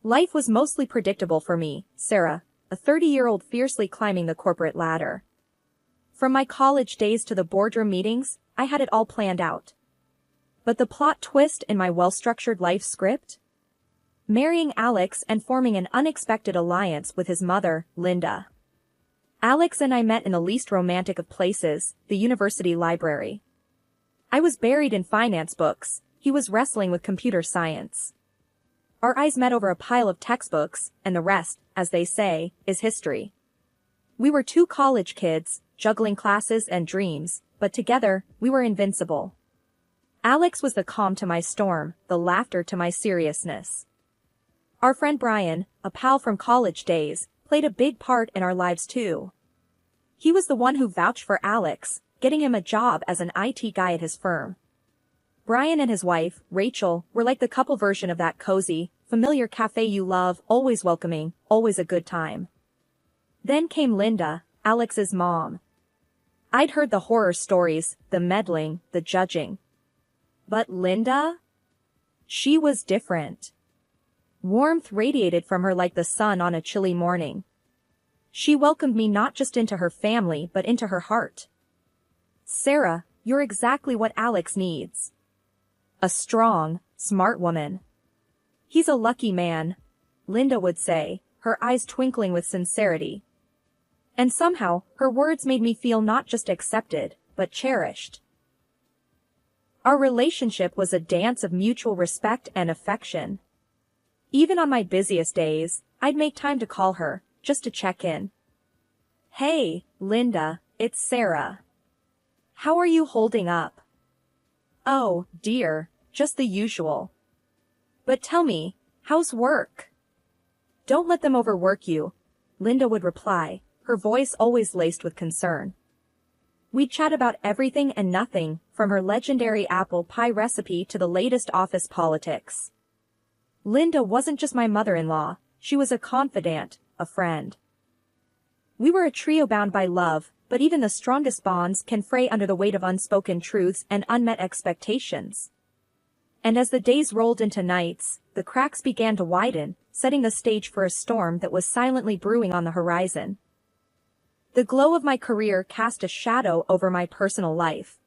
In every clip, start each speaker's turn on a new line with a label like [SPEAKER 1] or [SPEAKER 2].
[SPEAKER 1] Life was mostly predictable for me, Sarah, a 30-year-old fiercely climbing the corporate ladder. From my college days to the boardroom meetings, I had it all planned out. But the plot twist in my well-structured life script? Marrying Alex and forming an unexpected alliance with his mother, Linda. Alex and I met in the least romantic of places, the university library. I was buried in finance books, he was wrestling with computer science. Our eyes met over a pile of textbooks, and the rest, as they say, is history. We were two college kids, juggling classes and dreams, but together, we were invincible. Alex was the calm to my storm, the laughter to my seriousness. Our friend Brian, a pal from college days, played a big part in our lives too. He was the one who vouched for Alex, getting him a job as an IT guy at his firm. Brian and his wife, Rachel, were like the couple version of that cozy, familiar cafe you love, always welcoming, always a good time. Then came Linda, Alex's mom. I'd heard the horror stories, the meddling, the judging. But Linda? She was different. Warmth radiated from her like the sun on a chilly morning. She welcomed me not just into her family but into her heart. Sarah, you're exactly what Alex needs. A strong, smart woman. He's a lucky man, Linda would say, her eyes twinkling with sincerity. And somehow, her words made me feel not just accepted, but cherished. Our relationship was a dance of mutual respect and affection. Even on my busiest days, I'd make time to call her, just to check in. Hey, Linda, it's Sarah. How are you holding up? Oh, dear, just the usual. But tell me, how's work? Don't let them overwork you, Linda would reply, her voice always laced with concern. We'd chat about everything and nothing, from her legendary apple pie recipe to the latest office politics. Linda wasn't just my mother-in-law, she was a confidant, a friend. We were a trio bound by love, but even the strongest bonds can fray under the weight of unspoken truths and unmet expectations. And as the days rolled into nights, the cracks began to widen, setting the stage for a storm that was silently brewing on the horizon. The glow of my career cast a shadow over my personal life.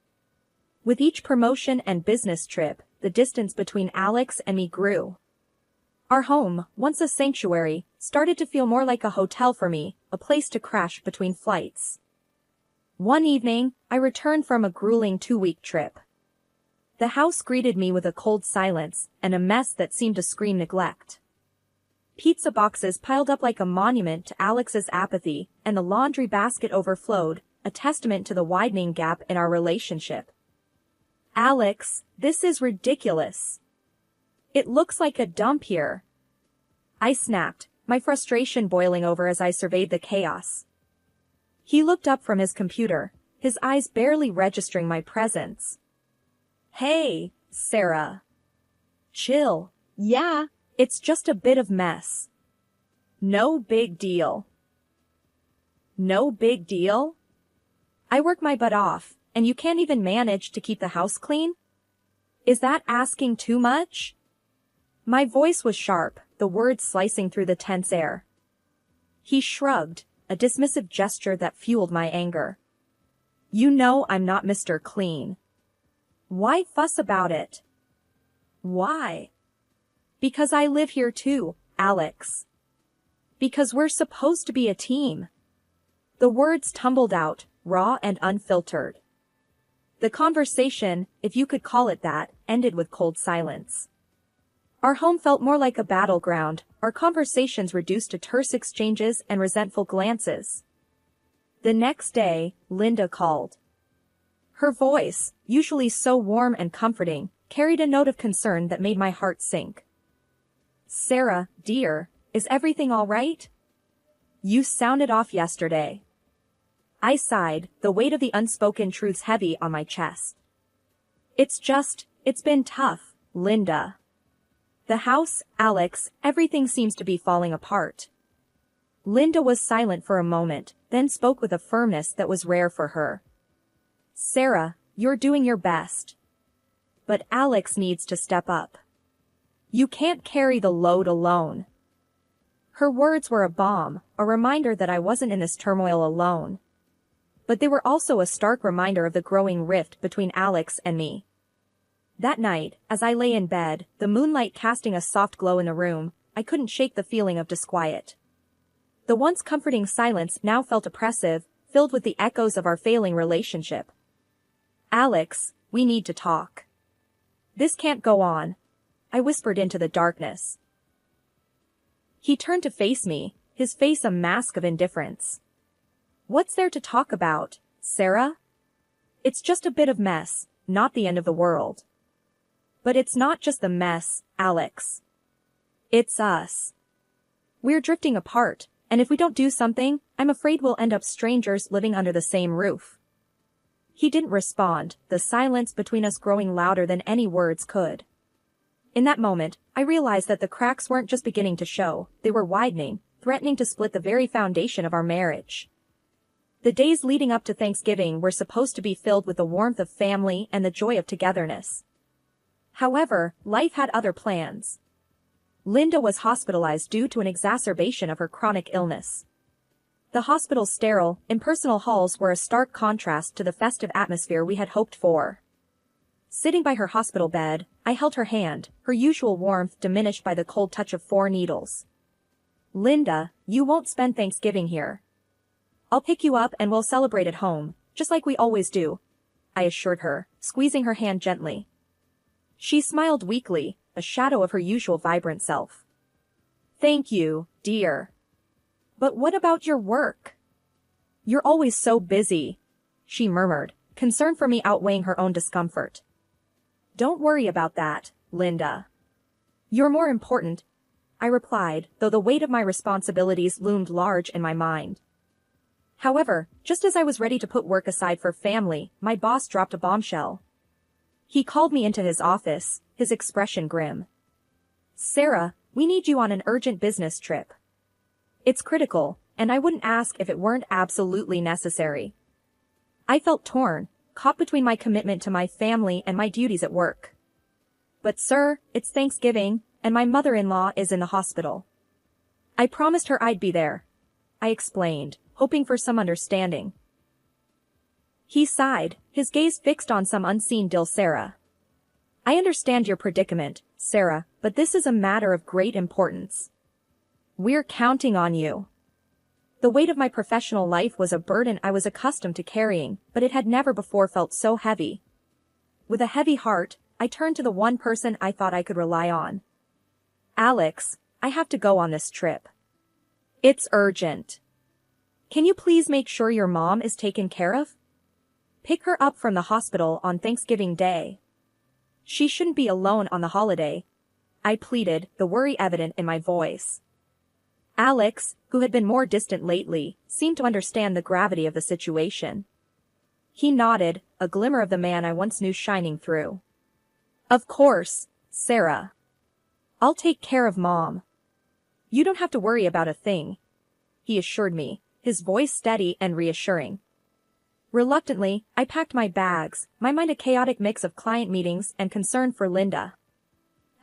[SPEAKER 1] With each promotion and business trip, the distance between Alex and me grew. Our home, once a sanctuary, started to feel more like a hotel for me, a place to crash between flights. One evening, I returned from a grueling 2-week trip. The house greeted me with a cold silence, and a mess that seemed to scream neglect. Pizza boxes piled up like a monument to Alex's apathy, and the laundry basket overflowed, a testament to the widening gap in our relationship. Alex, this is ridiculous. It looks like a dump here. I snapped, my frustration boiling over as I surveyed the chaos. He looked up from his computer, his eyes barely registering my presence. Hey, Sarah. Chill. Yeah, it's just a bit of mess. No big deal. No big deal? I work my butt off, and you can't even manage to keep the house clean? Is that asking too much? My voice was sharp, the words slicing through the tense air. He shrugged, a dismissive gesture that fueled my anger. You know I'm not Mr. Clean. Why fuss about it? Why? Because I live here too, Alex. Because we're supposed to be a team. The words tumbled out, raw and unfiltered. The conversation, if you could call it that, ended with cold silence. Our home felt more like a battleground, our conversations reduced to terse exchanges and resentful glances. The next day, Linda called. Her voice, usually so warm and comforting, carried a note of concern that made my heart sink. Sarah, dear, is everything all right? You sounded off yesterday. I sighed, the weight of the unspoken truths heavy on my chest. It's been tough, Linda. The house, Alex, everything seems to be falling apart. Linda was silent for a moment, then spoke with a firmness that was rare for her. Sarah, you're doing your best. But Alex needs to step up. You can't carry the load alone. Her words were a balm, a reminder that I wasn't in this turmoil alone. But they were also a stark reminder of the growing rift between Alex and me. That night, as I lay in bed, the moonlight casting a soft glow in the room, I couldn't shake the feeling of disquiet. The once comforting silence now felt oppressive, filled with the echoes of our failing relationship. Alex, we need to talk. This can't go on, I whispered into the darkness. He turned to face me, his face a mask of indifference. What's there to talk about, Sarah? It's just a bit of mess, not the end of the world. But it's not just the mess, Alex. It's us. We're drifting apart, and if we don't do something, I'm afraid we'll end up strangers living under the same roof. He didn't respond, the silence between us growing louder than any words could. In that moment, I realized that the cracks weren't just beginning to show, they were widening, threatening to split the very foundation of our marriage. The days leading up to Thanksgiving were supposed to be filled with the warmth of family and the joy of togetherness. However, life had other plans. Linda was hospitalized due to an exacerbation of her chronic illness. The hospital's sterile, impersonal halls were a stark contrast to the festive atmosphere we had hoped for. Sitting by her hospital bed, I held her hand, her usual warmth diminished by the cold touch of 4 needles. Linda, you won't spend Thanksgiving here. I'll pick you up and we'll celebrate at home, just like we always do, I assured her, squeezing her hand gently. She smiled weakly, a shadow of her usual vibrant self. Thank you, dear. But what about your work? You're always so busy, she murmured, concern for me outweighing her own discomfort. Don't worry about that, Linda. You're more important, I replied, though the weight of my responsibilities loomed large in my mind. However, just as I was ready to put work aside for family, my boss dropped a bombshell. He called me into his office, his expression grim. Sarah, we need you on an urgent business trip. It's critical, and I wouldn't ask if it weren't absolutely necessary. I felt torn, caught between my commitment to my family and my duties at work. But sir, it's Thanksgiving, and my mother-in-law is in the hospital. I promised her I'd be there, I explained, hoping for some understanding. He sighed, his gaze fixed on some unseen deal. Sarah. I understand your predicament, Sarah, but this is a matter of great importance. We're counting on you. The weight of my professional life was a burden I was accustomed to carrying, but it had never before felt so heavy. With a heavy heart, I turned to the one person I thought I could rely on. Alex, I have to go on this trip. It's urgent. Can you please make sure your mom is taken care of? Pick her up from the hospital on Thanksgiving Day. She shouldn't be alone on the holiday, I pleaded, the worry evident in my voice. Alex, who had been more distant lately, seemed to understand the gravity of the situation. He nodded, a glimmer of the man I once knew shining through. Of course, Sarah. I'll take care of Mom. You don't have to worry about a thing, he assured me, his voice steady and reassuring. Reluctantly, I packed my bags, my mind a chaotic mix of client meetings and concern for Linda.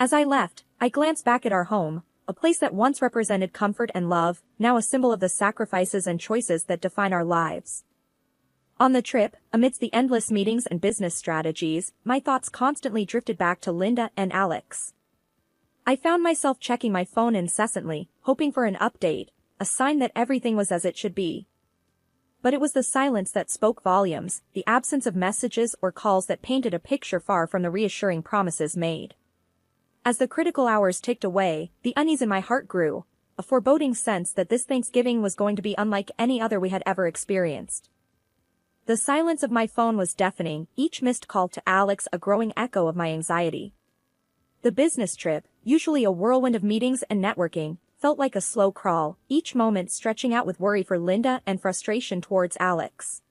[SPEAKER 1] As I left, I glanced back at our home, a place that once represented comfort and love, now a symbol of the sacrifices and choices that define our lives. On the trip, amidst the endless meetings and business strategies, my thoughts constantly drifted back to Linda and Alex. I found myself checking my phone incessantly, hoping for an update, a sign that everything was as it should be. But it was the silence that spoke volumes, the absence of messages or calls that painted a picture far from the reassuring promises made. As the critical hours ticked away, the unease in my heart grew, a foreboding sense that this Thanksgiving was going to be unlike any other we had ever experienced. The silence of my phone was deafening, each missed call to Alex a growing echo of my anxiety. The business trip, usually a whirlwind of meetings and networking, felt like a slow crawl, each moment stretching out with worry for Linda and frustration towards Alex.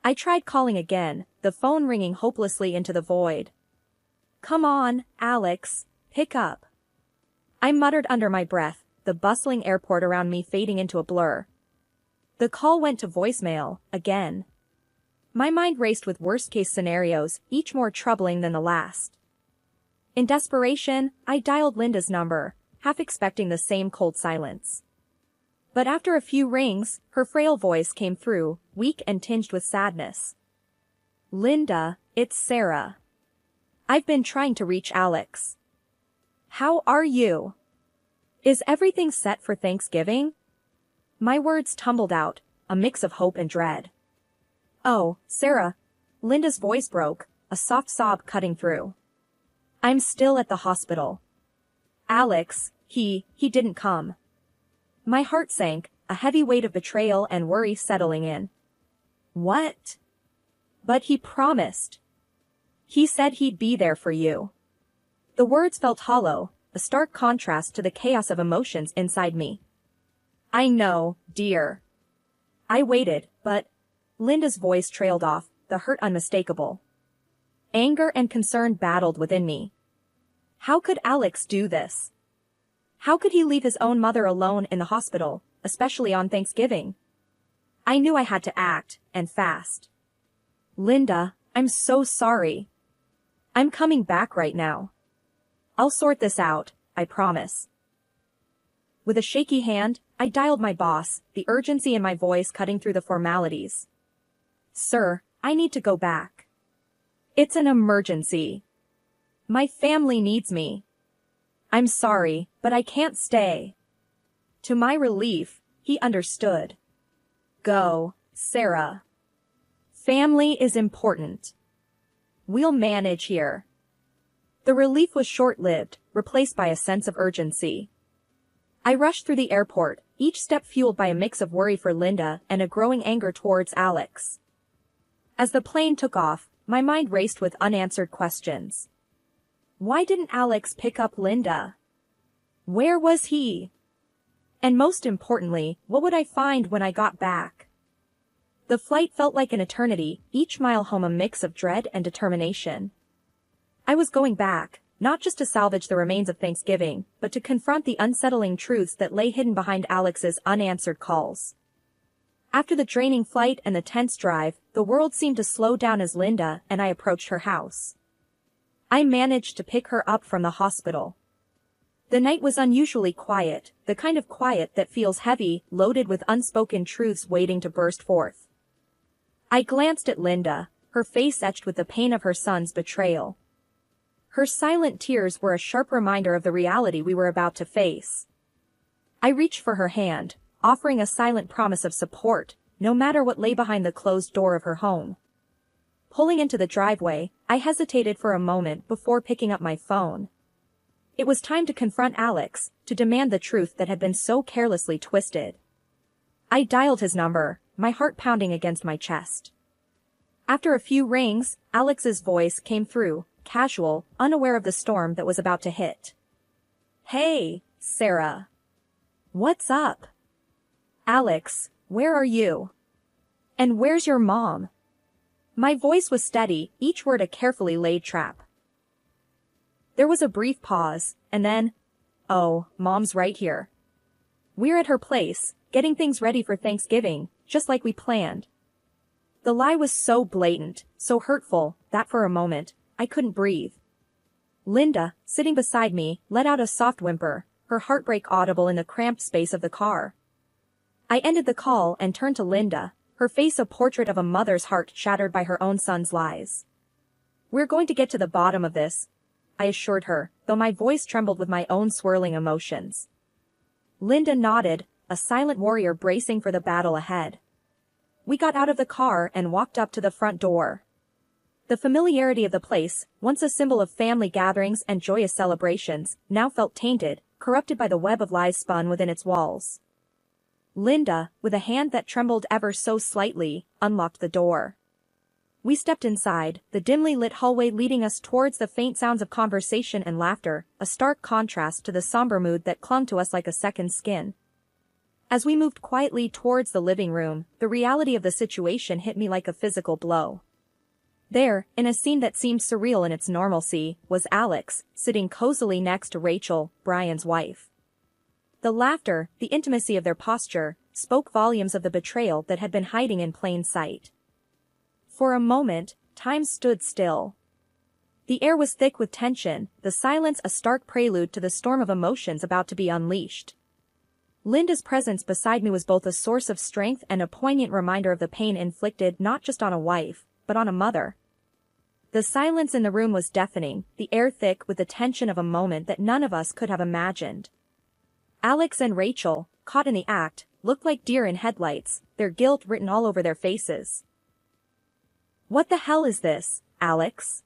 [SPEAKER 1] I tried calling again, the phone ringing hopelessly into the void. Come on, Alex, pick up. I muttered under my breath, the bustling airport around me fading into a blur. The call went to voicemail, again. My mind raced with worst-case scenarios, each more troubling than the last. In desperation, I dialed Linda's number, half expecting the same cold silence. But after a few rings, her frail voice came through, weak and tinged with sadness. "Linda, it's Sarah. I've been trying to reach Alex. How are you? Is everything set for Thanksgiving?" My words tumbled out, a mix of hope and dread. "Oh, Sarah." Linda's voice broke, a soft sob cutting through. "I'm still at the hospital. Alex, he didn't come." My heart sank, a heavy weight of betrayal and worry settling in. "What?" "But he promised. He said he'd be there for you." The words felt hollow, a stark contrast to the chaos of emotions inside me. "I know, dear." I waited, but Linda's voice trailed off, the hurt unmistakable. Anger and concern battled within me. How could Alex do this? How could he leave his own mother alone in the hospital, especially on Thanksgiving? I knew I had to act, and fast. "Linda, I'm so sorry. I'm coming back right now. I'll sort this out, I promise." With a shaky hand, I dialed my boss, the urgency in my voice cutting through the formalities. "Sir, I need to go back. It's an emergency. My family needs me. I'm sorry, but I can't stay." To my relief, he understood. "Go, Sarah. Family is important. We'll manage here." The relief was short-lived, replaced by a sense of urgency. I rushed through the airport, each step fueled by a mix of worry for Linda and a growing anger towards Alex. As the plane took off, my mind raced with unanswered questions. Why didn't Alex pick up Linda? Where was he? And most importantly, what would I find when I got back? The flight felt like an eternity, each mile home a mix of dread and determination. I was going back, not just to salvage the remains of Thanksgiving, but to confront the unsettling truths that lay hidden behind Alex's unanswered calls. After the draining flight and the tense drive, the world seemed to slow down as Linda and I approached her house. I managed to pick her up from the hospital. The night was unusually quiet, the kind of quiet that feels heavy, loaded with unspoken truths waiting to burst forth. I glanced at Linda, her face etched with the pain of her son's betrayal. Her silent tears were a sharp reminder of the reality we were about to face. I reached for her hand, offering a silent promise of support, no matter what lay behind the closed door of her home. Pulling into the driveway, I hesitated for a moment before picking up my phone. It was time to confront Alex, to demand the truth that had been so carelessly twisted. I dialed his number, my heart pounding against my chest. After a few rings, Alex's voice came through, casual, unaware of the storm that was about to hit. "Hey, Sarah. What's up? Alex, where are you? And where's your mom?" My voice was steady, each word a carefully laid trap. There was a brief pause, and then, "Oh, Mom's right here. We're at her place, getting things ready for Thanksgiving, just like we planned." The lie was so blatant, so hurtful, that for a moment, I couldn't breathe. Linda, sitting beside me, let out a soft whimper, her heartbreak audible in the cramped space of the car. I ended the call and turned to Linda, her face a portrait of a mother's heart shattered by her own son's lies. "We're going to get to the bottom of this," I assured her, though my voice trembled with my own swirling emotions. Linda nodded, a silent warrior bracing for the battle ahead. We got out of the car and walked up to the front door. The familiarity of the place, once a symbol of family gatherings and joyous celebrations, now felt tainted, corrupted by the web of lies spun within its walls. Linda, with a hand that trembled ever so slightly, unlocked the door. We stepped inside, the dimly lit hallway leading us towards the faint sounds of conversation and laughter, a stark contrast to the somber mood that clung to us like a second skin. As we moved quietly towards the living room, the reality of the situation hit me like a physical blow. There, in a scene that seemed surreal in its normalcy, was Alex, sitting cozily next to Rachel, Brian's wife. The laughter, the intimacy of their posture, spoke volumes of the betrayal that had been hiding in plain sight. For a moment, time stood still. The air was thick with tension, the silence a stark prelude to the storm of emotions about to be unleashed. Linda's presence beside me was both a source of strength and a poignant reminder of the pain inflicted not just on a wife, but on a mother. The silence in the room was deafening, the air thick with the tension of a moment that none of us could have imagined. Alex and Rachel, caught in the act, looked like deer in headlights, their guilt written all over their faces. "What the hell is this, Alex?"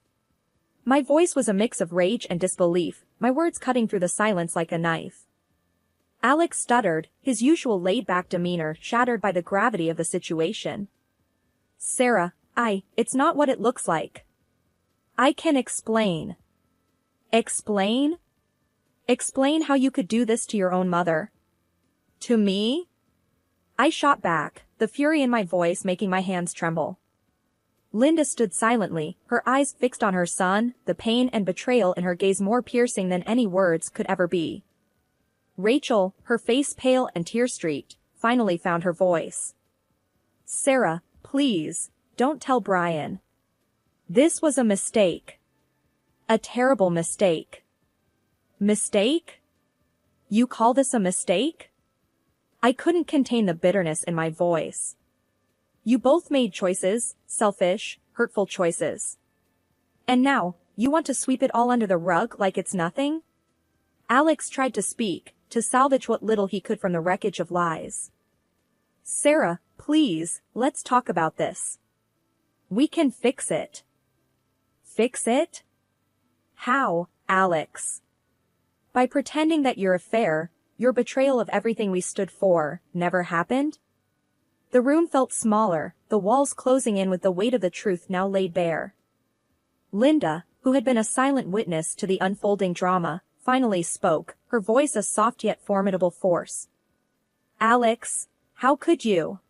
[SPEAKER 1] My voice was a mix of rage and disbelief, my words cutting through the silence like a knife. Alex stuttered, his usual laid-back demeanor shattered by the gravity of the situation. "Sarah, it's not what it looks like. I can explain." "Explain? Explain how you could do this to your own mother? To me?" I shot back, the fury in my voice making my hands tremble. Linda stood silently, her eyes fixed on her son, the pain and betrayal in her gaze more piercing than any words could ever be. Rachel, her face pale and tear-streaked, finally found her voice. "Sarah, please, don't tell Brian. This was a mistake. A terrible mistake." "Mistake? You call this a mistake?" I couldn't contain the bitterness in my voice. "You both made choices, selfish, hurtful choices. And now, you want to sweep it all under the rug like it's nothing?" Alex tried to speak, to salvage what little he could from the wreckage of lies. "Sarah, please, let's talk about this. We can fix it." "Fix it? How, Alex?" "By pretending that your affair, your betrayal of everything we stood for, never happened?" The room felt smaller, the walls closing in with the weight of the truth now laid bare. Linda, who had been a silent witness to the unfolding drama, finally spoke, her voice a soft yet formidable force. "Alex, how could you?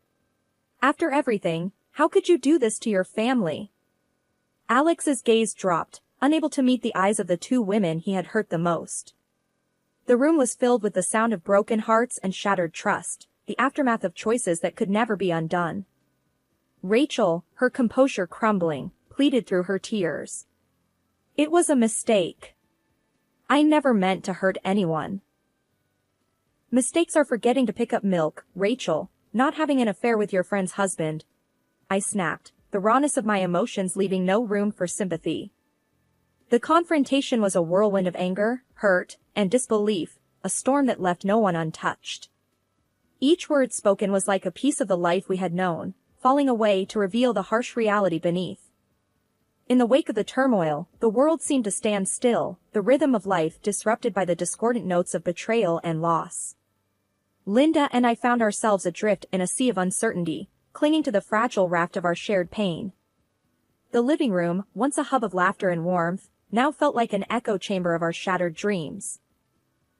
[SPEAKER 1] After everything, how could you do this to your family?" Alex's gaze dropped, unable to meet the eyes of the two women he had hurt the most. The room was filled with the sound of broken hearts and shattered trust, the aftermath of choices that could never be undone. Rachel, her composure crumbling, pleaded through her tears. "It was a mistake. I never meant to hurt anyone." "Mistakes are forgetting to pick up milk, Rachel, not having an affair with your friend's husband," I snapped, the rawness of my emotions leaving no room for sympathy. The confrontation was a whirlwind of anger, hurt, and disbelief, a storm that left no one untouched. Each word spoken was like a piece of the life we had known, falling away to reveal the harsh reality beneath. In the wake of the turmoil, the world seemed to stand still, the rhythm of life disrupted by the discordant notes of betrayal and loss. Linda and I found ourselves adrift in a sea of uncertainty, clinging to the fragile raft of our shared pain. The living room, once a hub of laughter and warmth, now felt like an echo chamber of our shattered dreams.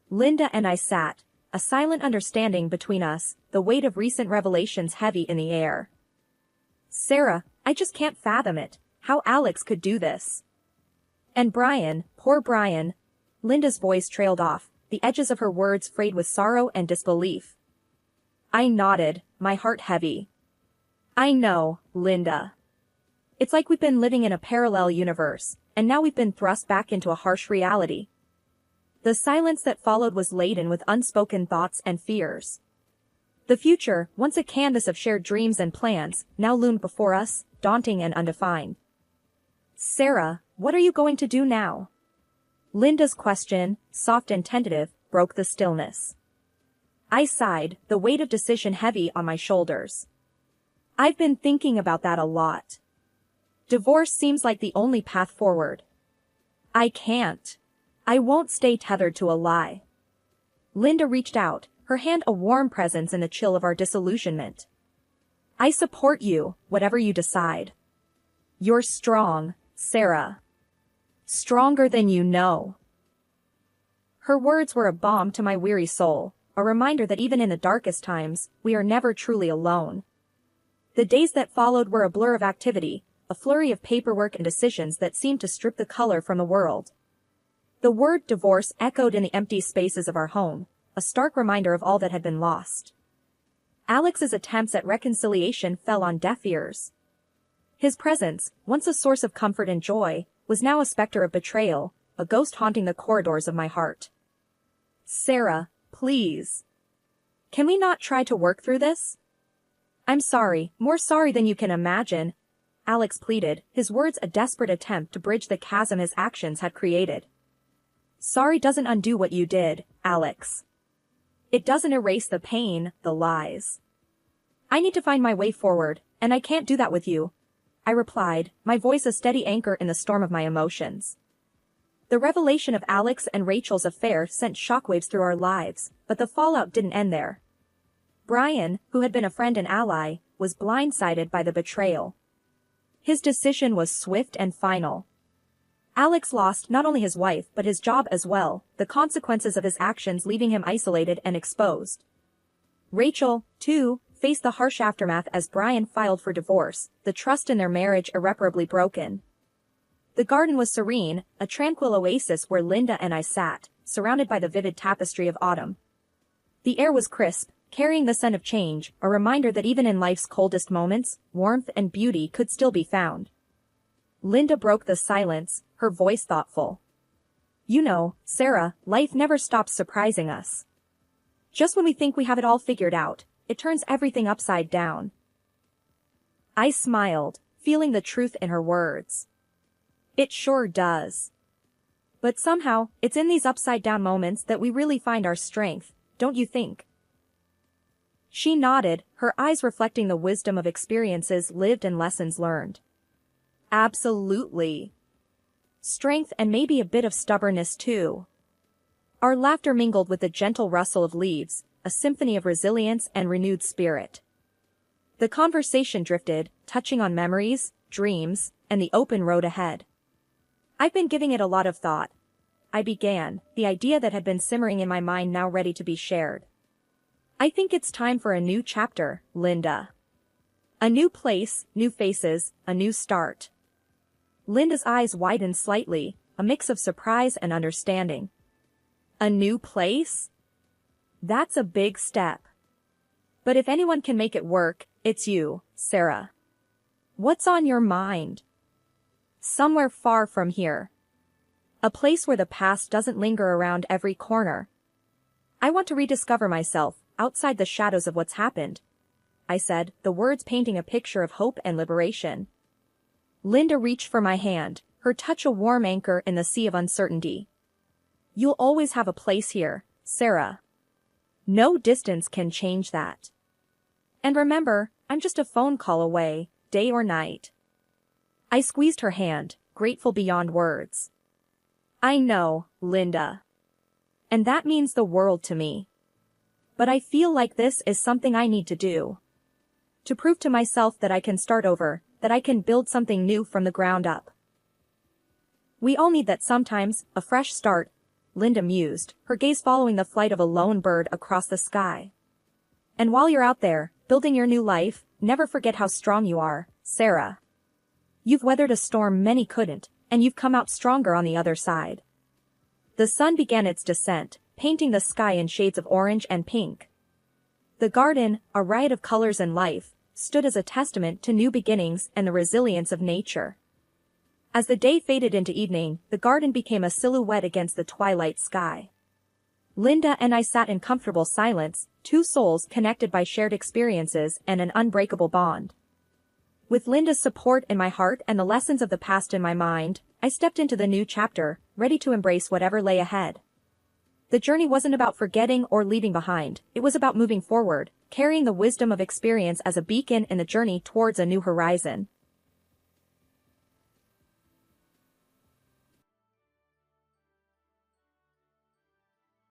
[SPEAKER 1] Linda and I sat, a silent understanding between us, the weight of recent revelations heavy in the air. "Sarah, I just can't fathom it, how Alex could do this. And Brian, poor Brian." Linda's voice trailed off, the edges of her words frayed with sorrow and disbelief. I nodded, my heart heavy. "I know, Linda. It's like we've been living in a parallel universe, and now we've been thrust back into a harsh reality." The silence that followed was laden with unspoken thoughts and fears. The future, once a canvas of shared dreams and plans, now loomed before us, daunting and undefined. "Sarah, what are you going to do now?" Linda's question, soft and tentative, broke the stillness. I sighed, the weight of decision heavy on my shoulders. "I've been thinking about that a lot. Divorce seems like the only path forward. I can't. I won't stay tethered to a lie." Linda reached out, her hand a warm presence in the chill of our disillusionment. "I support you, whatever you decide. You're strong, Sarah. Stronger than you know." Her words were a balm to my weary soul, a reminder that even in the darkest times, we are never truly alone. The days that followed were a blur of activity, a flurry of paperwork and decisions that seemed to strip the color from the world. The word divorce echoed in the empty spaces of our home, a stark reminder of all that had been lost. Alex's attempts at reconciliation fell on deaf ears. His presence, once a source of comfort and joy, was now a specter of betrayal, a ghost haunting the corridors of my heart. Sarah, please. Can we not try to work through this? I'm sorry, more sorry than you can imagine, Alex pleaded, his words a desperate attempt to bridge the chasm his actions had created. Sorry doesn't undo what you did, Alex. It doesn't erase the pain, the lies. I need to find my way forward, and I can't do that with you, I replied, my voice a steady anchor in the storm of my emotions. The revelation of Alex and Rachel's affair sent shockwaves through our lives, but the fallout didn't end there. Brian, who had been a friend and ally, was blindsided by the betrayal. His decision was swift and final. Alex lost not only his wife but his job as well, the consequences of his actions leaving him isolated and exposed. Rachel, too, faced the harsh aftermath as Brian filed for divorce, the trust in their marriage irreparably broken. The garden was serene, a tranquil oasis where Linda and I sat, surrounded by the vivid tapestry of autumn. The air was crisp, carrying the scent of change, a reminder that even in life's coldest moments, warmth and beauty could still be found. Linda broke the silence, her voice thoughtful. You know, Sarah, life never stops surprising us. Just when we think we have it all figured out, it turns everything upside down. I smiled, feeling the truth in her words. It sure does. But somehow, it's in these upside-down moments that we really find our strength, don't you think? She nodded, her eyes reflecting the wisdom of experiences lived and lessons learned. Absolutely. Strength and maybe a bit of stubbornness too. Our laughter mingled with the gentle rustle of leaves, a symphony of resilience and renewed spirit. The conversation drifted, touching on memories, dreams, and the open road ahead. I've been giving it a lot of thought. I began, the idea that had been simmering in my mind now ready to be shared. I think it's time for a new chapter, Linda. A new place, new faces, a new start. Linda's eyes widened slightly, a mix of surprise and understanding. A new place? That's a big step. But if anyone can make it work, it's you, Sarah. What's on your mind? Somewhere far from here. A place where the past doesn't linger around every corner. I want to rediscover myself, outside the shadows of what's happened, I said, the words painting a picture of hope and liberation. Linda reached for my hand, her touch a warm anchor in the sea of uncertainty. You'll always have a place here, Sarah. No distance can change that. And remember, I'm just a phone call away, day or night. I squeezed her hand, grateful beyond words. I know, Linda. And that means the world to me. But I feel like this is something I need to do. To prove to myself that I can start over, that I can build something new from the ground up. We all need that sometimes, a fresh start, Linda mused, her gaze following the flight of a lone bird across the sky. And while you're out there, building your new life, never forget how strong you are, Sarah. You've weathered a storm many couldn't, and you've come out stronger on the other side. The sun began its descent, painting the sky in shades of orange and pink. The garden, a riot of colors and life, stood as a testament to new beginnings and the resilience of nature. As the day faded into evening, the garden became a silhouette against the twilight sky. Linda and I sat in comfortable silence, two souls connected by shared experiences and an unbreakable bond. With Linda's support in my heart and the lessons of the past in my mind, I stepped into the new chapter, ready to embrace whatever lay ahead. The journey wasn't about forgetting or leaving behind, it was about moving forward, carrying the wisdom of experience as a beacon in the journey towards a new horizon.